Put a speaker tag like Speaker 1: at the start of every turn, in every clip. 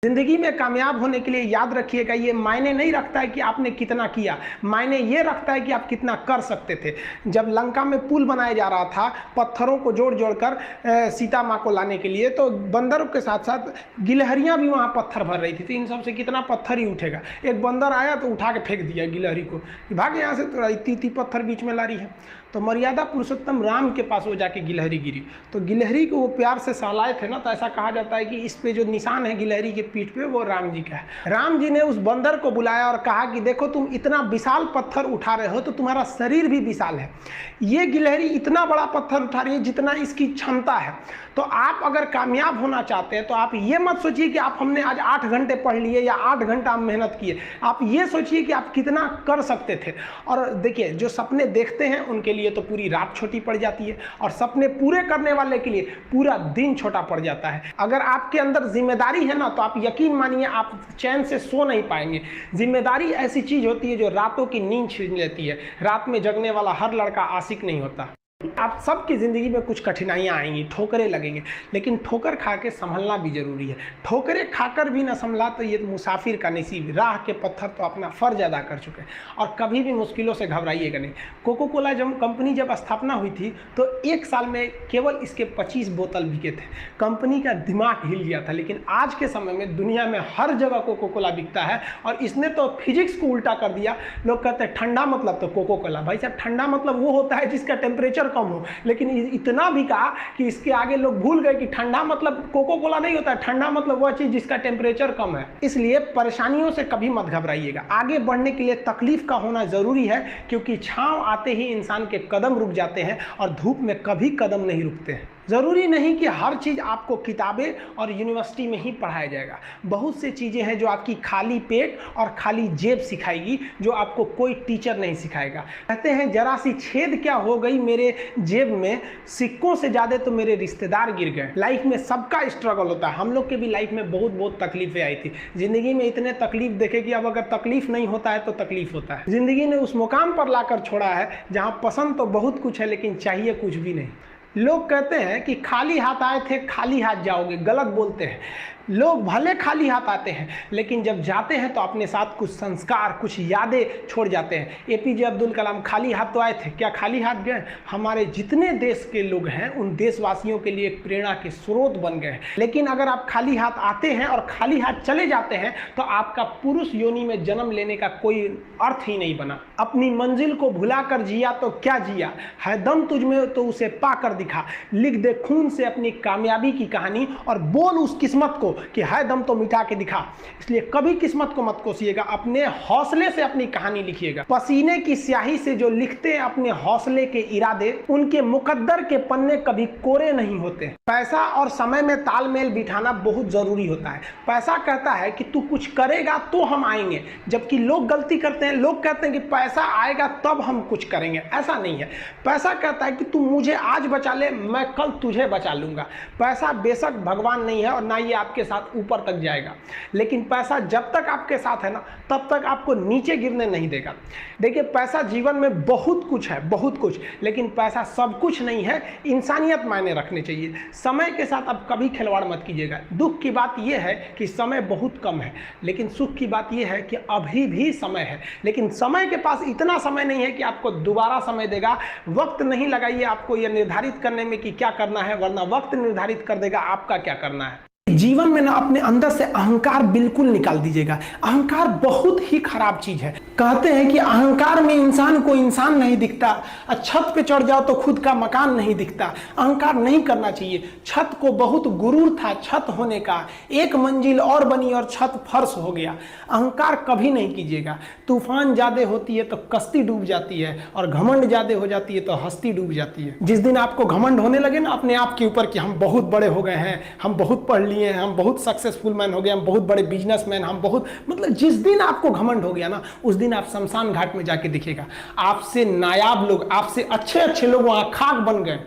Speaker 1: जिंदगी में कामयाब होने के लिए याद रखिएगा, ये मायने नहीं रखता है कि आपने कितना किया, मायने ये रखता है कि आप कितना कर सकते थे। जब लंका में पुल बनाया जा रहा था पत्थरों को जोड़ जोड़ कर सीता माँ को लाने के लिए, तो बंदरों के साथ साथ गिलहरियाँ भी वहाँ पत्थर भर रही थी। तो इन सब से कितना पत्थर ही उठेगा। एक बंदर आया तो उठा के फेंक दिया गिलहरी को, भाग यहाँ से, तो इतनी पत्थर बीच में ला रही है। तो मर्यादा पुरुषोत्तम राम के पास वो जाके गिलहरी गिरी, तो गिलहरी को वो प्यार से सहलाए थे ना, तो ऐसा कहा जाता है कि इस पे जो निशान है गिलहरी के पीठ पे, वो राम जी का है। राम जी ने उस बंदर को बुलाया और कहा कि देखो तुम इतना विशाल पत्थर उठा रहे हो तो तुम्हारा शरीर भी विशाल है, ये गिलहरी इतना बड़ा पत्थर उठा रही है जितना इसकी क्षमता है। तो आप अगर कामयाब होना चाहते हैं तो आप ये मत सोचिए कि आप हमने आज 8 घंटे पढ़ लिए या 8 घंटा मेहनत किए, आप ये सोचिए कि आप कितना कर सकते थे। और देखिए, जो सपने देखते हैं उनके लिए तो पूरी रात छोटी पड़ जाती है, और सपने पूरे करने वाले के लिए पूरा दिन छोटा पड़ जाता है। अगर आपके अंदर जिम्मेदारी है ना, तो आप यकीन मानिए आप चैन से सो नहीं पाएंगे। जिम्मेदारी ऐसी चीज होती है जो रातों की नींद छीन लेती है। रात में जगने वाला हर लड़का आशिक नहीं होता। आप सबकी ज़िंदगी में कुछ कठिनाइयाँ आएंगी, ठोकरें लगेंगे, लेकिन ठोकर खा के संभलना भी जरूरी है। ठोकरें खाकर भी ना संभला तो ये मुसाफिर का नसीब। राह के पत्थर तो अपना फर्ज अदा कर चुके हैं, और कभी भी मुश्किलों से घबराइएगा नहीं। कोको कोला कंपनी जब स्थापना हुई थी तो 1 साल में केवल इसके 25 बोतल बिके थे। कंपनी का दिमाग हिल गया था। लेकिन आज के समय में दुनिया में हर जगह कोको कोला बिकता है, और इसने तो फिजिक्स को उल्टा कर दिया। लोग कहते हैं ठंडा मतलब तो कोको कोला। भाई साहब, ठंडा मतलब वो होता है जिसका टेम्परेचर कम हो, लेकिन इतना भी कहा कि इसके आगे लोग भूल गए कि ठंडा मतलब कोको कोला नहीं होता है। ठंडा मतलब वह चीज जिसका टेम्परेचर कम है। इसलिए परेशानियों से कभी मत घबराइएगा। आगे बढ़ने के लिए तकलीफ का होना जरूरी है, क्योंकि छांव आते ही इंसान के कदम रुक जाते हैं और धूप में कभी कदम नहीं रुकते हैं। ज़रूरी नहीं कि हर चीज़ आपको किताबें और यूनिवर्सिटी में ही पढ़ाया जाएगा। बहुत से चीज़ें हैं जो आपकी खाली पेट और खाली जेब सिखाएगी, जो आपको कोई टीचर नहीं सिखाएगा। कहते हैं जरा सी छेद क्या हो गई मेरे जेब में, सिक्कों से ज़्यादा तो मेरे रिश्तेदार गिर गए। लाइफ में सबका स्ट्रगल होता है। हम लोग के भी लाइफ में बहुत बहुत तकलीफें आई थी। ज़िंदगी में इतने तकलीफ देखे कि अब अगर तकलीफ नहीं होता है तो तकलीफ होता है। ज़िंदगी ने उस मुकाम पर लाकर छोड़ा है जहाँ पसंद तो बहुत कुछ है लेकिन चाहिए कुछ भी नहीं। लोग कहते हैं कि खाली हाथ आए थे खाली हाथ जाओगे, गलत बोलते हैं। लोग भले खाली हाथ आते हैं, लेकिन जब जाते हैं तो अपने साथ कुछ संस्कार, कुछ यादें छोड़ जाते हैं। एपीजे अब्दुल कलाम खाली हाथ तो आए थे, क्या खाली हाथ गए? हमारे जितने देश के लोग हैं उन देशवासियों के लिए एक प्रेरणा के स्रोत बन गए हैं। लेकिन अगर आप खाली हाथ आते हैं और खाली हाथ चले जाते हैं तो आपका पुरुष योनि में जन्म लेने का कोई अर्थ ही नहीं बना। अपनी मंजिल को भुला कर जिया तो क्या जिया, है दम तुझ में तो उसे पा कर दिखा। लिख दे खून से अपनी कामयाबी की कहानी और बोल उस किस्मत को कि है दम तो मिटा के दिखा। इसलिए कभी किस्मत को मत कोसिएगा, अपने हौसले से अपनी कहानी लिखिएगा। पसीने की स्याही से जो लिखते हैं अपने हौसले के इरादे, उनके मुकद्दर के पन्ने कभी कोरे नहीं होते। पैसा और समय में तालमेल बिठाना बहुत जरूरी होता है। पैसा कहता है कि तू कुछ करेगा तो हम आएंगे, जबकि लोग गलती करते हैं। लोग कहते हैं कि पैसा आएगा तब हम कुछ करेंगे। ऐसा नहीं है। पैसा कहता है कि तू मुझे आज बचा ले, मैं कल तुझे बचा लूंगा। पैसा बेशक भगवान नहीं है और ना ये आपके साथ ऊपर तक जाएगा, लेकिन पैसा जब तक आपके साथ है ना, तब तक आपको नीचे गिरने नहीं देगा। देखिए, पैसा जीवन में बहुत कुछ है, बहुत कुछ, लेकिन पैसा सब कुछ नहीं है। इंसानियत मायने रखने चाहिए। समय के साथ आप कभी खिलवाड़ मत कीजिएगा। दुख की बात यह है कि समय बहुत कम है, लेकिन सुख की बात यह है कि अभी भी समय है। लेकिन समय के पास इतना समय नहीं है कि आपको दोबारा समय देगा। वक्त नहीं लगाइए आपको यह निर्धारित करने में कि क्या करना है, वरना वक्त निर्धारित कर देगा आपका क्या करना है। जीवन में ना अपने अंदर से अहंकार बिल्कुल निकाल दीजिएगा। अहंकार बहुत ही खराब चीज है। कहते हैं कि अहंकार में इंसान को इंसान नहीं दिखता, छत पे चढ़ जाओ तो खुद का मकान नहीं दिखता। अहंकार नहीं करना चाहिए। छत को बहुत गुरूर था छत होने का, एक मंजिल और बनी और छत फर्श हो गया। अहंकार कभी नहीं कीजिएगा। तूफान ज्यादा होती है तो कश्ती डूब जाती है, और घमंड ज्यादा हो जाती है तो हस्ती डूब जाती है। जिस दिन आपको घमंड होने लगे ना अपने आप के ऊपर कि हम बहुत बड़े हो गए हैं, हम बहुत पढ़ लिए हैं, हम बहुत सक्सेसफुल मैन हो गए, हम बहुत बड़े बिजनेसमैन, हम बहुत, मतलब जिस दिन आपको घमंड हो गया ना, उस दिन आप शमशान घाट में जाके दिखेगा आपसे नायाब लोग, आपसे अच्छे अच्छे लोग वहां खाक बन गए।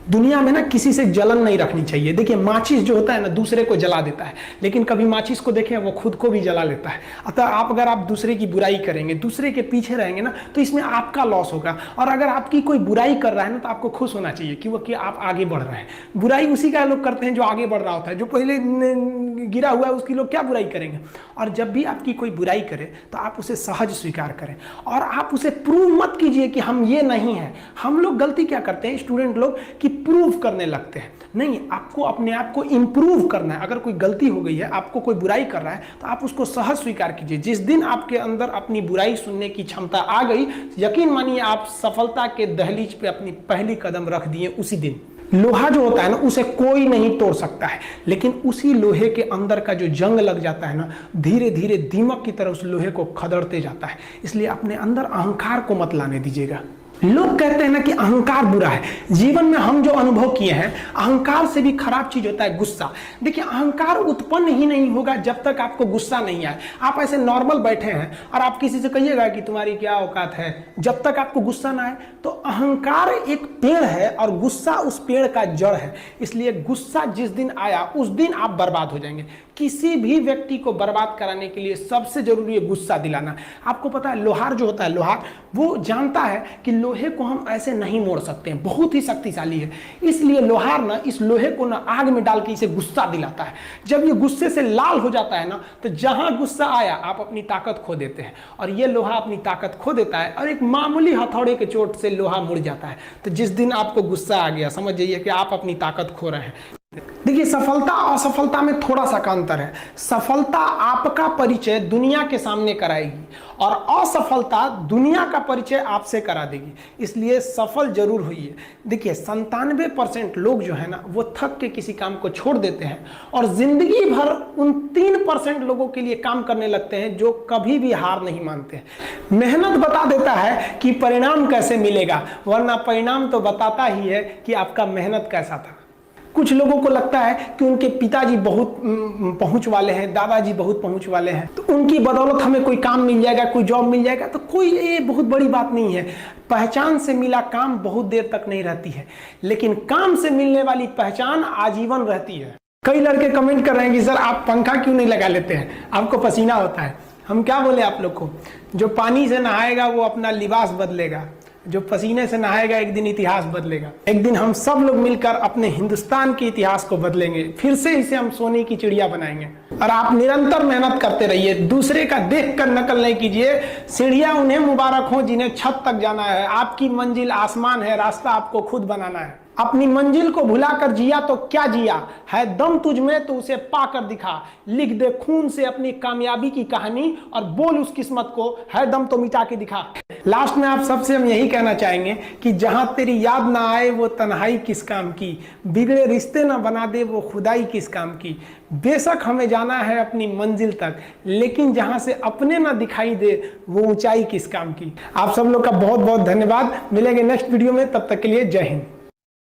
Speaker 1: दुनिया में ना किसी से जलन नहीं रखनी चाहिए। देखिए माचिस जो होता है ना दूसरे को जला देता है, लेकिन कभी माचिस को देखें वो खुद को भी जला लेता है। अतः अगर आप दूसरे की बुराई करेंगे, दूसरे के पीछे रहेंगे ना, तो इसमें आपका लॉस होगा। और अगर आपकी कोई बुराई कर रहा है ना, तो आपको खुश होना चाहिए कि आप आगे बढ़ रहे हैं। बुराई उसी का लोग करते हैं जो आगे बढ़ रहा होता है, जो पहले गिरा हुआ है उसकी लोग क्या बुराई करेंगे। और जब भी आपकी कोई बुराई करे तो आप उसे सहज स्वीकार करें, और आप उसे प्रूव मत कीजिए कि हम ये नहीं है। हम लोग गलती क्या करते हैं स्टूडेंट लोग, कि प्रूव करने लगते हैं। नहीं, आपको अपने आप को इंप्रूव करना है। अगर कोई गलती हो गई है, आपको कोई बुराई कर रहा है, तो आप उसको सहज स्वीकार कीजिए। जिस दिन आपके अंदर अपनी बुराई सुनने की क्षमता आ गई, यकीन मानिए आप सफलता के दहलीज पे अपनी पहली कदम रख दिए उसी दिन। लोहा जो होता है ना, उसे कोई नहीं तोड़ सकता है, लेकिन उसी लोहे के अंदर का जो जंग लग जाता है ना, धीरे धीरे दीमक की तरह उस लोहे को खदड़ते जाता है। इसलिए अपने अंदर अहंकार को मत लाने दीजिएगा। लोग कहते हैं ना कि अहंकार बुरा है। जीवन में हम जो अनुभव किए हैं, अहंकार से भी खराब चीज होता है गुस्सा। देखिए अहंकार उत्पन्न ही नहीं होगा जब तक आपको गुस्सा नहीं आए। आप ऐसे नॉर्मल बैठे हैं और आप किसी से कहिएगा कि तुम्हारी क्या औकात है, जब तक आपको गुस्सा ना आए। तो अहंकार एक पेड़ है और गुस्सा उस पेड़ का जड़ है। इसलिए गुस्सा जिस दिन आया उस दिन आप बर्बाद हो जाएंगे। किसी भी व्यक्ति को बर्बाद कराने के लिए सबसे जरूरी है गुस्सा दिलाना। आपको पता है लोहार जो होता है, लोहार वो जानता है कि लोहे को हम ऐसे नहीं मोड़ सकते हैं, बहुत ही शक्तिशाली है। इसलिए लोहार ना इस लोहे को ना आग में डाल के इसे गुस्सा दिलाता है। जब ये गुस्से से लाल हो जाता है ना, तो जहां गुस्सा आया आप अपनी ताकत खो देते हैं, और ये लोहा अपनी ताकत खो देता है और एक मामूली हथौड़े के चोट से लोहा मुड़ जाता है। तो जिस दिन आपको गुस्सा आ गया, समझ जाइए कि आप अपनी ताकत खो रहे हैं। देखिए सफलता और असफलता में थोड़ा सा का अंतर है। सफलता आपका परिचय दुनिया के सामने कराएगी और असफलता दुनिया का परिचय आपसे करा देगी। इसलिए सफल जरूर होइए। देखिए 97% लोग जो है ना, वो थक के किसी काम को छोड़ देते हैं और जिंदगी भर उन 3% लोगों के लिए काम करने लगते हैं जो कभी भी हार नहीं मानते। मेहनत बता देता है कि परिणाम कैसे मिलेगा, वरना परिणाम तो बताता ही है कि आपका मेहनत कैसा था। कुछ लोगों को लगता है कि उनके पिताजी बहुत पहुंच वाले हैं, दादाजी बहुत पहुंच वाले हैं, तो उनकी बदौलत हमें कोई काम मिल जाएगा, कोई जॉब मिल जाएगा। तो कोई ये बहुत बड़ी बात नहीं है। पहचान से मिला काम बहुत देर तक नहीं रहती है, लेकिन काम से मिलने वाली पहचान आजीवन रहती है। कई लड़के कमेंट कर रहे हैं कि सर आप पंखा क्यों नहीं लगा लेते हैं, आपको पसीना होता है। हम क्या बोले आप लोग को, जो पानी से नहाएगा वो अपना लिबास बदलेगा, जो पसीने से नहाएगा एक दिन इतिहास बदलेगा। एक दिन हम सब लोग मिलकर अपने हिंदुस्तान के इतिहास को बदलेंगे, फिर से इसे हम सोने की चिड़िया बनाएंगे। और आप निरंतर मेहनत करते रहिए, दूसरे का देखकर नकल नहीं कीजिए। सीढ़ियां उन्हें मुबारक हो जिन्हें छत तक जाना है। आपकी मंजिल आसमान है, रास्ता आपको खुद बनाना है। अपनी मंजिल को भुलाकर जिया तो क्या जिया है, दम तुझ में तो उसे पाकर दिखा। लिख दे खून से अपनी कामयाबी की कहानी और बोल उस किस्मत को, है दम तो मिटा के दिखा। लास्ट में आप सबसे हम यही कहना चाहेंगे कि जहां तेरी याद ना आए वो तन्हाई किस काम की, बिगड़े रिश्ते ना बना दे वो खुदाई किस काम की। बेशक हमें जाना है अपनी मंजिल तक, लेकिन जहां से अपने ना दिखाई दे वो ऊंचाई किस काम की। आप सब लोग का बहुत बहुत धन्यवाद। मिलेंगे नेक्स्ट वीडियो में, तब तक के लिए जय हिंद।